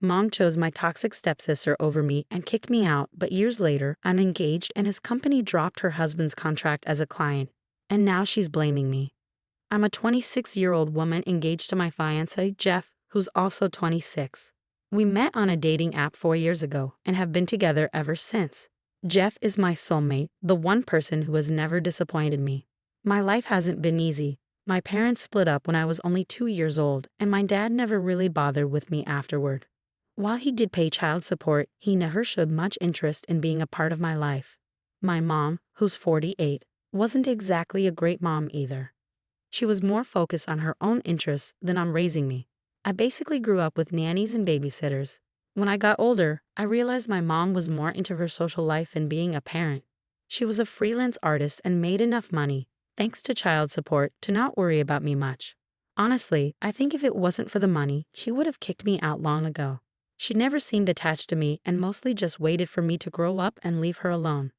Mom chose my toxic stepsister over me and kicked me out, but years later, I'm engaged and his company dropped her husband's contract as a client, and now she's blaming me. I'm a 26-year-old woman engaged to my fiancé, Jeff, who's also 26. We met on a dating app 4 years ago and have been together ever since. Jeff is my soulmate, the one person who has never disappointed me. My life hasn't been easy. My parents split up when I was only 2 years old, and my dad never really bothered with me afterward. While he did pay child support, he never showed much interest in being a part of my life. My mom, who's 48, wasn't exactly a great mom either. She was more focused on her own interests than on raising me. I basically grew up with nannies and babysitters. When I got older, I realized my mom was more into her social life than being a parent. She was a freelance artist and made enough money, thanks to child support, to not worry about me much. Honestly, I think if it wasn't for the money, she would have kicked me out long ago. She never seemed attached to me and mostly just waited for me to grow up and leave her alone.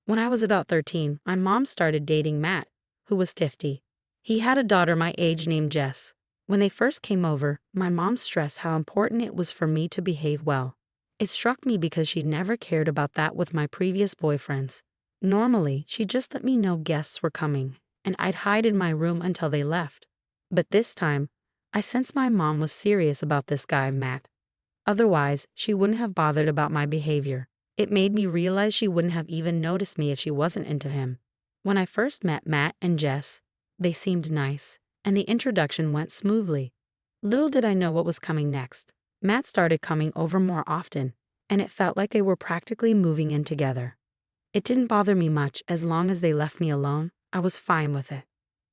When I was about 13, my mom started dating Matt, who was 50. He had a daughter my age named Jess. When they first came over, my mom stressed how important it was for me to behave well. It struck me because she'd never cared about that with my previous boyfriends. Normally, she just let me know guests were coming, and I'd hide in my room until they left. But this time, I sensed my mom was serious about this guy, Matt. Otherwise, she wouldn't have bothered about my behavior. It made me realize she wouldn't have even noticed me if she wasn't into him. When I first met Matt and Jess, they seemed nice, and the introduction went smoothly. Little did I know what was coming next. Matt started coming over more often, and it felt like they were practically moving in together. It didn't bother me much as long as they left me alone. I was fine with it.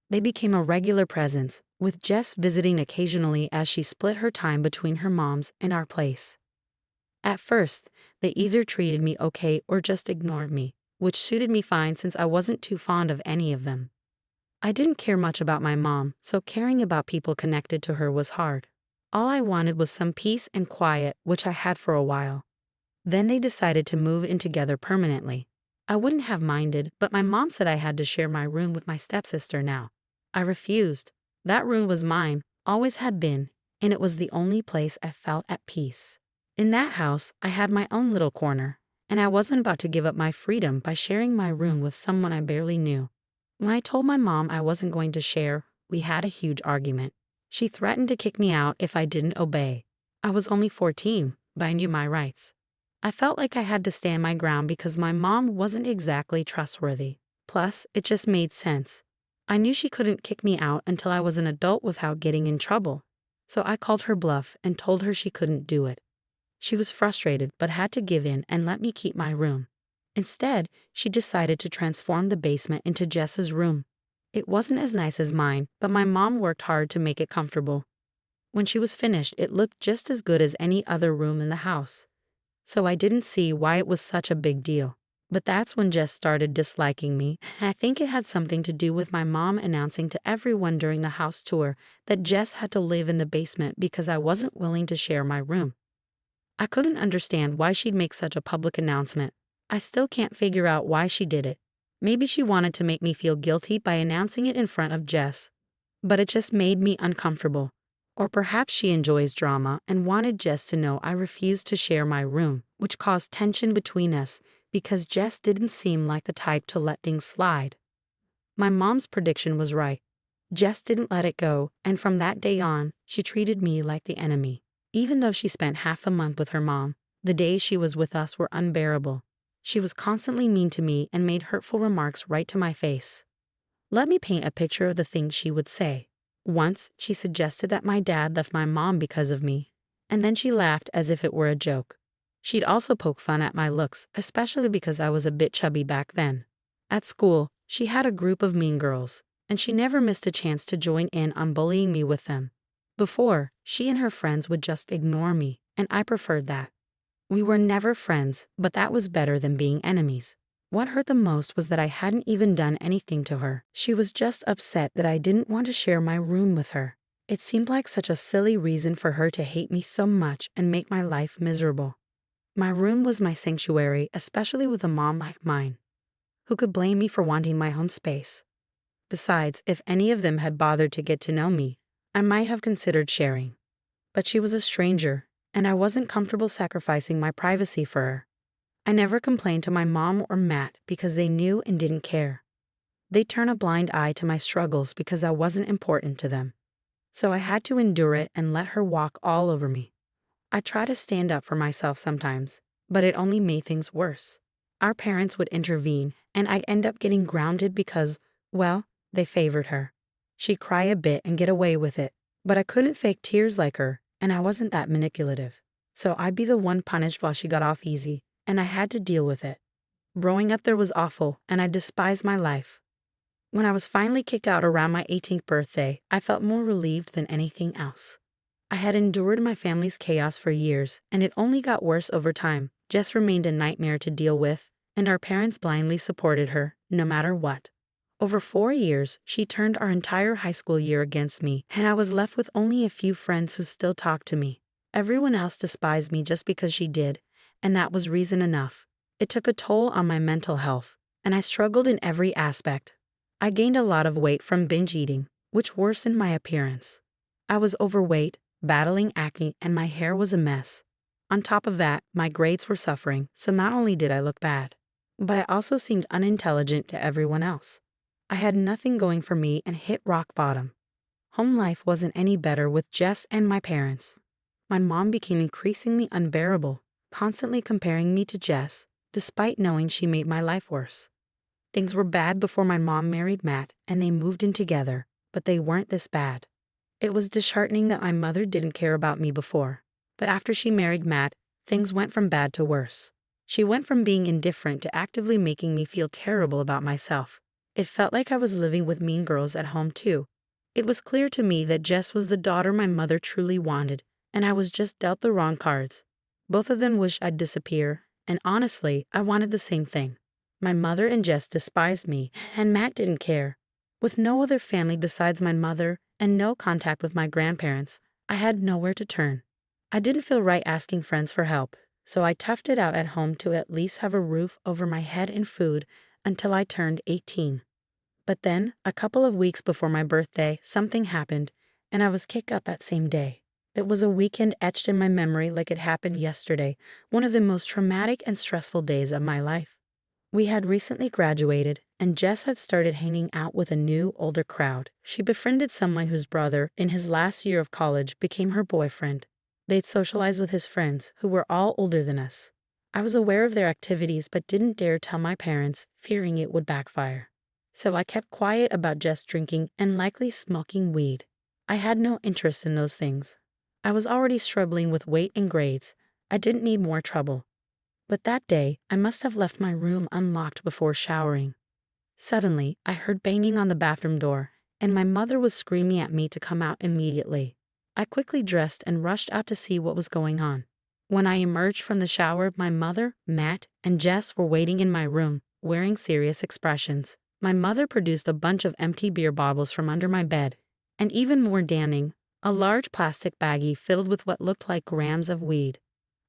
They became a regular presence, with Jess visiting occasionally as she split her time between her mom's and our place. At first, they either treated me okay or just ignored me, which suited me fine since I wasn't too fond of any of them. I didn't care much about my mom, so caring about people connected to her was hard. All I wanted was some peace and quiet, which I had for a while. Then they decided to move in together permanently. I wouldn't have minded, but my mom said I had to share my room with my stepsister now. I refused. That room was mine, always had been, and it was the only place I felt at peace. In that house, I had my own little corner, and I wasn't about to give up my freedom by sharing my room with someone I barely knew. When I told my mom I wasn't going to share, we had a huge argument. She threatened to kick me out if I didn't obey. I was only 14, but I knew my rights. I felt like I had to stand my ground because my mom wasn't exactly trustworthy. Plus, it just made sense. I knew she couldn't kick me out until I was an adult without getting in trouble. So I called her bluff and told her she couldn't do it. She was frustrated but had to give in and let me keep my room. Instead, she decided to transform the basement into Jess's room. It wasn't as nice as mine, but my mom worked hard to make it comfortable. When she was finished, it looked just as good as any other room in the house. So I didn't see why it was such a big deal. But that's when Jess started disliking me. I think it had something to do with my mom announcing to everyone during the house tour that Jess had to live in the basement because I wasn't willing to share my room. I couldn't understand why she'd make such a public announcement. I still can't figure out why she did it. Maybe she wanted to make me feel guilty by announcing it in front of Jess. But it just made me uncomfortable. Or perhaps she enjoys drama and wanted Jess to know I refused to share my room, which caused tension between us because Jess didn't seem like the type to let things slide. My mom's prediction was right. Jess didn't let it go, and from that day on, she treated me like the enemy. Even though she spent half the month with her mom, the days she was with us were unbearable. She was constantly mean to me and made hurtful remarks right to my face. Let me paint a picture of the things she would say. Once, she suggested that my dad left my mom because of me, and then she laughed as if it were a joke. She'd also poke fun at my looks, especially because I was a bit chubby back then. At school, she had a group of mean girls, and she never missed a chance to join in on bullying me with them. Before, she and her friends would just ignore me, and I preferred that. We were never friends, but that was better than being enemies. What hurt the most was that I hadn't even done anything to her. She was just upset that I didn't want to share my room with her. It seemed like such a silly reason for her to hate me so much and make my life miserable. My room was my sanctuary, especially with a mom like mine. Who could blame me for wanting my own space? Besides, if any of them had bothered to get to know me, I might have considered sharing. But she was a stranger, and I wasn't comfortable sacrificing my privacy for her. I never complained to my mom or Matt because they knew and didn't care. They turned a blind eye to my struggles because I wasn't important to them. So I had to endure it and let her walk all over me. I try to stand up for myself sometimes, but it only made things worse. Our parents would intervene, and I'd end up getting grounded because, well, they favored her. She'd cry a bit and get away with it, but I couldn't fake tears like her, and I wasn't that manipulative. So I'd be the one punished while she got off easy, and I had to deal with it. Growing up there was awful, and I despised my life. When I was finally kicked out around my 18th birthday, I felt more relieved than anything else. I had endured my family's chaos for years, and it only got worse over time. Jess remained a nightmare to deal with, and our parents blindly supported her, no matter what. Over 4 years, she turned our entire high school year against me, and I was left with only a few friends who still talked to me. Everyone else despised me just because she did, and that was reason enough. It took a toll on my mental health, and I struggled in every aspect. I gained a lot of weight from binge eating, which worsened my appearance. I was overweight, battling acne, and my hair was a mess. On top of that, my grades were suffering, so not only did I look bad, but I also seemed unintelligent to everyone else. I had nothing going for me and hit rock bottom. Home life wasn't any better with Jess and my parents. My mom became increasingly unbearable, constantly comparing me to Jess, despite knowing she made my life worse. Things were bad before my mom married Matt and they moved in together, but they weren't this bad. It was disheartening that my mother didn't care about me before, but after she married Matt, things went from bad to worse. She went from being indifferent to actively making me feel terrible about myself. It felt like I was living with mean girls at home too. It was clear to me that Jess was the daughter my mother truly wanted, and I was just dealt the wrong cards. Both of them wished I'd disappear, and honestly, I wanted the same thing. My mother and Jess despised me, and Matt didn't care. With no other family besides my mother and no contact with my grandparents, I had nowhere to turn. I didn't feel right asking friends for help, so I toughed it out at home to at least have a roof over my head and food until I turned 18. But then, a couple of weeks before my birthday, something happened, and I was kicked out that same day. It was a weekend etched in my memory like it happened yesterday, one of the most traumatic and stressful days of my life. We had recently graduated, and Jess had started hanging out with a new, older crowd. She befriended someone whose brother, in his last year of college, became her boyfriend. They'd socialize with his friends, who were all older than us. I was aware of their activities but didn't dare tell my parents, fearing it would backfire. So I kept quiet about Jess drinking and likely smoking weed. I had no interest in those things. I was already struggling with weight and grades. I didn't need more trouble. But that day, I must have left my room unlocked before showering. Suddenly, I heard banging on the bathroom door, and my mother was screaming at me to come out immediately. I quickly dressed and rushed out to see what was going on. When I emerged from the shower, my mother, Matt, and Jess were waiting in my room, wearing serious expressions. My mother produced a bunch of empty beer bottles from under my bed, and even more damning, a large plastic baggie filled with what looked like grams of weed.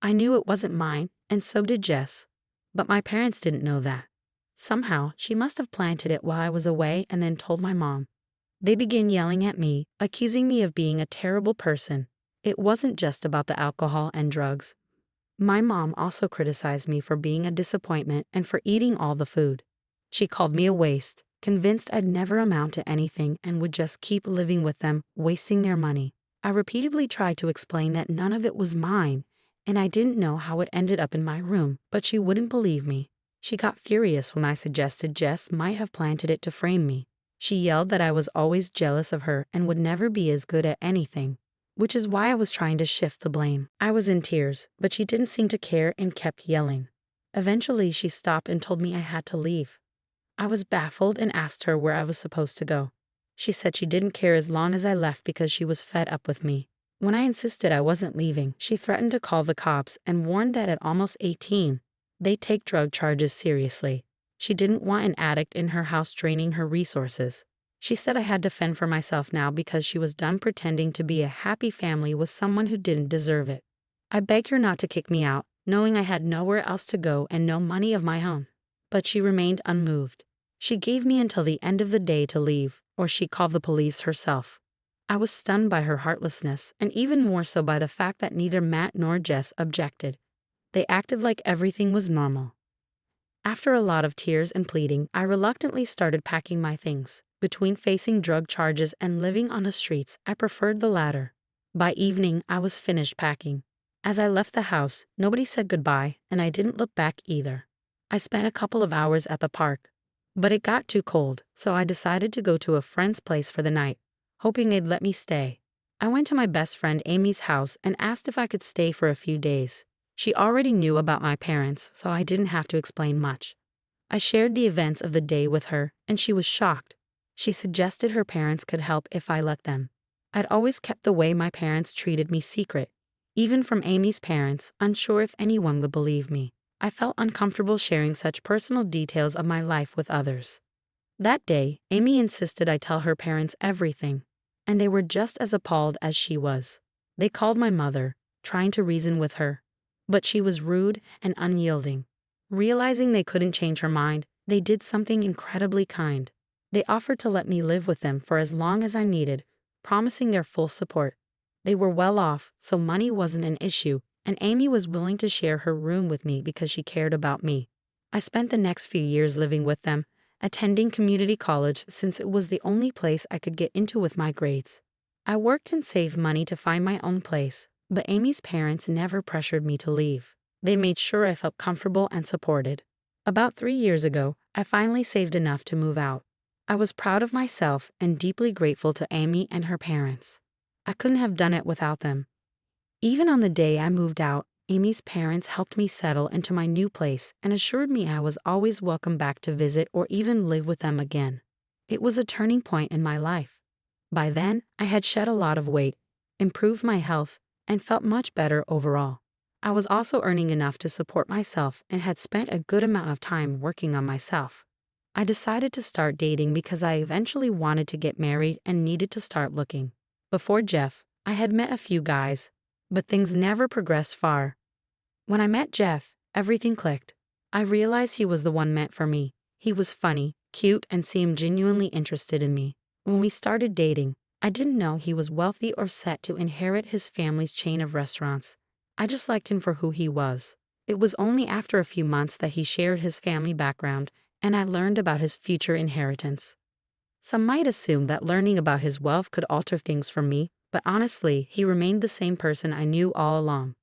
I knew it wasn't mine, and so did Jess. But my parents didn't know that. Somehow, she must have planted it while I was away and then told my mom. They began yelling at me, accusing me of being a terrible person. It wasn't just about the alcohol and drugs. My mom also criticized me for being a disappointment and for eating all the food. She called me a waste, convinced I'd never amount to anything and would just keep living with them, wasting their money. I repeatedly tried to explain that none of it was mine, and I didn't know how it ended up in my room, but she wouldn't believe me. She got furious when I suggested Jess might have planted it to frame me. She yelled that I was always jealous of her and would never be as good at anything, which is why I was trying to shift the blame. I was in tears, but she didn't seem to care and kept yelling. Eventually, she stopped and told me I had to leave. I was baffled and asked her where I was supposed to go. She said she didn't care as long as I left because she was fed up with me. When I insisted I wasn't leaving, she threatened to call the cops and warned that at almost 18, they'd take drug charges seriously. She didn't want an addict in her house draining her resources. She said I had to fend for myself now because she was done pretending to be a happy family with someone who didn't deserve it. I begged her not to kick me out, knowing I had nowhere else to go and no money of my own. But she remained unmoved. She gave me until the end of the day to leave, or she'd call the police herself. I was stunned by her heartlessness, and even more so by the fact that neither Matt nor Jess objected. They acted like everything was normal. After a lot of tears and pleading, I reluctantly started packing my things. Between facing drug charges and living on the streets, I preferred the latter. By evening, I was finished packing. As I left the house, nobody said goodbye, and I didn't look back either. I spent a couple of hours at the park, but it got too cold, so I decided to go to a friend's place for the night, hoping they'd let me stay. I went to my best friend Amy's house and asked if I could stay for a few days. She already knew about my parents, so I didn't have to explain much. I shared the events of the day with her, and she was shocked. She suggested her parents could help if I let them. I'd always kept the way my parents treated me secret. Even from Amy's parents, unsure if anyone would believe me. I felt uncomfortable sharing such personal details of my life with others. That day, Amy insisted I tell her parents everything, and they were just as appalled as she was. They called my mother, trying to reason with her, but she was rude and unyielding. Realizing they couldn't change her mind, they did something incredibly kind. They offered to let me live with them for as long as I needed, promising their full support. They were well off, so money wasn't an issue, and Amy was willing to share her room with me because she cared about me. I spent the next few years living with them, attending community college since it was the only place I could get into with my grades. I worked and saved money to find my own place, but Amy's parents never pressured me to leave. They made sure I felt comfortable and supported. About 3 years ago, I finally saved enough to move out. I was proud of myself and deeply grateful to Amy and her parents. I couldn't have done it without them. Even on the day I moved out, Amy's parents helped me settle into my new place and assured me I was always welcome back to visit or even live with them again. It was a turning point in my life. By then, I had shed a lot of weight, improved my health, and felt much better overall. I was also earning enough to support myself and had spent a good amount of time working on myself. I decided to start dating because I eventually wanted to get married and needed to start looking. Before Jeff, I had met a few guys, but things never progressed far. When I met Jeff, everything clicked. I realized he was the one meant for me. He was funny, cute, and seemed genuinely interested in me. When we started dating, I didn't know he was wealthy or set to inherit his family's chain of restaurants. I just liked him for who he was. It was only after a few months that he shared his family background, and I learned about his future inheritance. Some might assume that learning about his wealth could alter things for me, but honestly, he remained the same person I knew all along.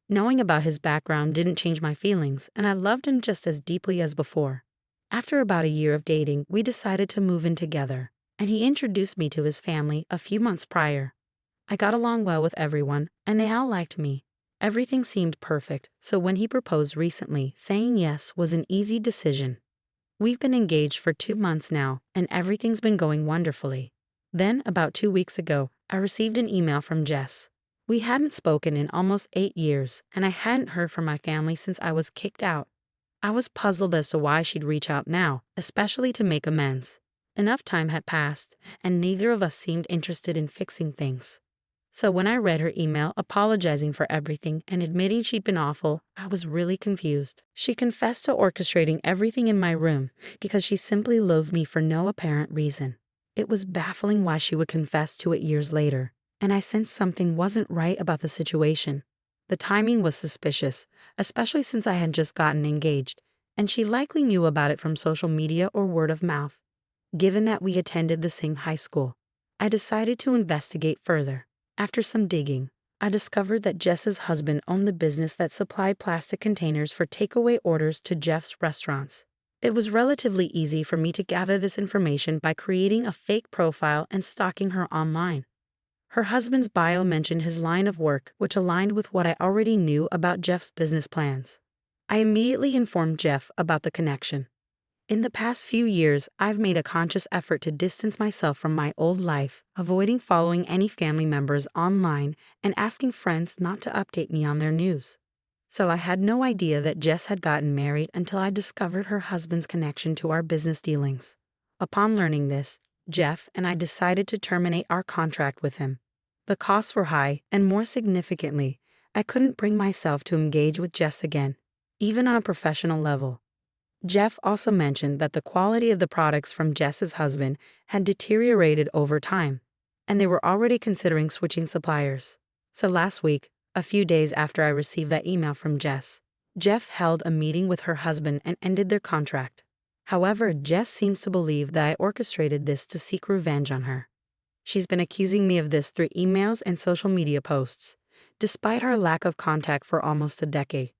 Knowing about his background didn't change my feelings, and I loved him just as deeply as before. After about a year of dating, we decided to move in together, and he introduced me to his family a few months prior. I got along well with everyone, and they all liked me. Everything seemed perfect, so when he proposed recently, saying yes was an easy decision. We've been engaged for 2 months now, and everything's been going wonderfully. Then, about 2 weeks ago, I received an email from Jess. We hadn't spoken in almost 8 years, and I hadn't heard from my family since I was kicked out. I was puzzled as to why she'd reach out now, especially to make amends. Enough time had passed, and neither of us seemed interested in fixing things. So when I read her email apologizing for everything and admitting she'd been awful, I was really confused. She confessed to orchestrating everything in my room because she simply loathed me for no apparent reason. It was baffling why she would confess to it years later, and I sensed something wasn't right about the situation. The timing was suspicious, especially since I had just gotten engaged, and she likely knew about it from social media or word of mouth. Given that we attended the same high school, I decided to investigate further. After some digging, I discovered that Jess's husband owned the business that supplied plastic containers for takeaway orders to Jeff's restaurants. It was relatively easy for me to gather this information by creating a fake profile and stalking her online. Her husband's bio mentioned his line of work, which aligned with what I already knew about Jeff's business plans. I immediately informed Jeff about the connection. In the past few years, I've made a conscious effort to distance myself from my old life, avoiding following any family members online and asking friends not to update me on their news. So I had no idea that Jess had gotten married until I discovered her husband's connection to our business dealings. Upon learning this, Jeff and I decided to terminate our contract with him. The costs were high, and more significantly, I couldn't bring myself to engage with Jess again, even on a professional level. Jeff also mentioned that the quality of the products from Jess's husband had deteriorated over time, and they were already considering switching suppliers. So last week, a few days after I received that email from Jess, Jeff held a meeting with her husband and ended their contract. However, Jess seems to believe that I orchestrated this to seek revenge on her. She's been accusing me of this through emails and social media posts, despite our lack of contact for almost a decade.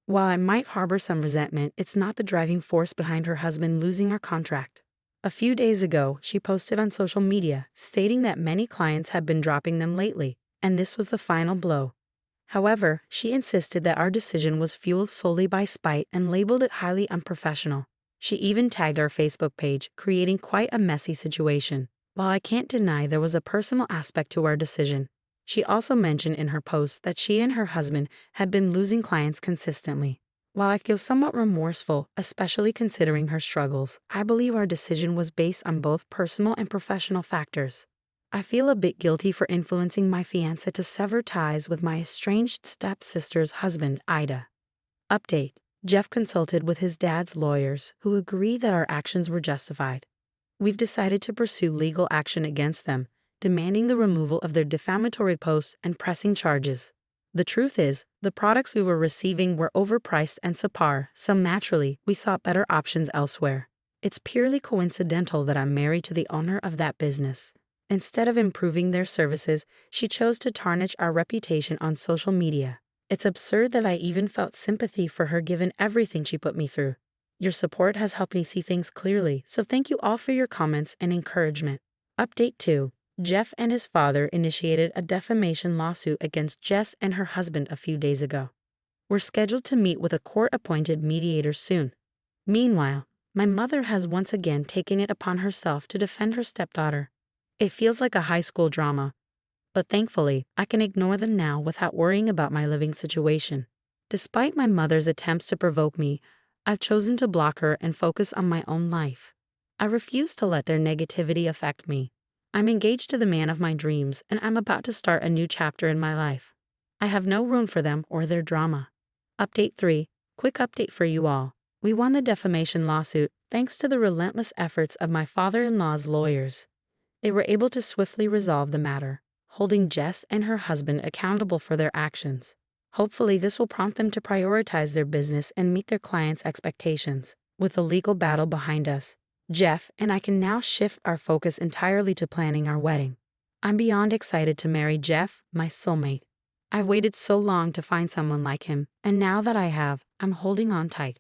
While I might harbor some resentment, it's not the driving force behind her husband losing our contract. A few days ago, she posted on social media, stating that many clients had been dropping them lately, and this was the final blow. However, she insisted that our decision was fueled solely by spite and labeled it highly unprofessional. She even tagged our Facebook page, creating quite a messy situation. While I can't deny there was a personal aspect to our decision, she also mentioned in her post that she and her husband had been losing clients consistently. While I feel somewhat remorseful, especially considering her struggles, I believe our decision was based on both personal and professional factors. I feel a bit guilty for influencing my fiancé to sever ties with my estranged stepsister's husband, Aita. Update: Jeff consulted with his dad's lawyers, who agree that our actions were justified. We've decided to pursue legal action against them, demanding the removal of their defamatory posts and pressing charges. The truth is, the products we were receiving were overpriced and subpar, so naturally, we sought better options elsewhere. It's purely coincidental that I'm married to the owner of that business. Instead of improving their services, she chose to tarnish our reputation on social media. It's absurd that I even felt sympathy for her given everything she put me through. Your support has helped me see things clearly, so thank you all for your comments and encouragement. Update 2. Jeff and his father initiated a defamation lawsuit against Jess and her husband a few days ago. We're scheduled to meet with a court-appointed mediator soon. Meanwhile, my mother has once again taken it upon herself to defend her stepdaughter. It feels like a high school drama, but thankfully, I can ignore them now without worrying about my living situation. Despite my mother's attempts to provoke me, I've chosen to block her and focus on my own life. I refuse to let their negativity affect me. I'm engaged to the man of my dreams, and I'm about to start a new chapter in my life. I have no room for them or their drama. Update 3. Quick update for you all. We won the defamation lawsuit thanks to the relentless efforts of my father-in-law's lawyers. They were able to swiftly resolve the matter, holding Jess and her husband accountable for their actions. Hopefully, this will prompt them to prioritize their business and meet their clients' expectations. With the legal battle behind us, Jeff and I can now shift our focus entirely to planning our wedding. I'm beyond excited to marry Jeff, my soulmate. I've waited so long to find someone like him, and now that I have, I'm holding on tight.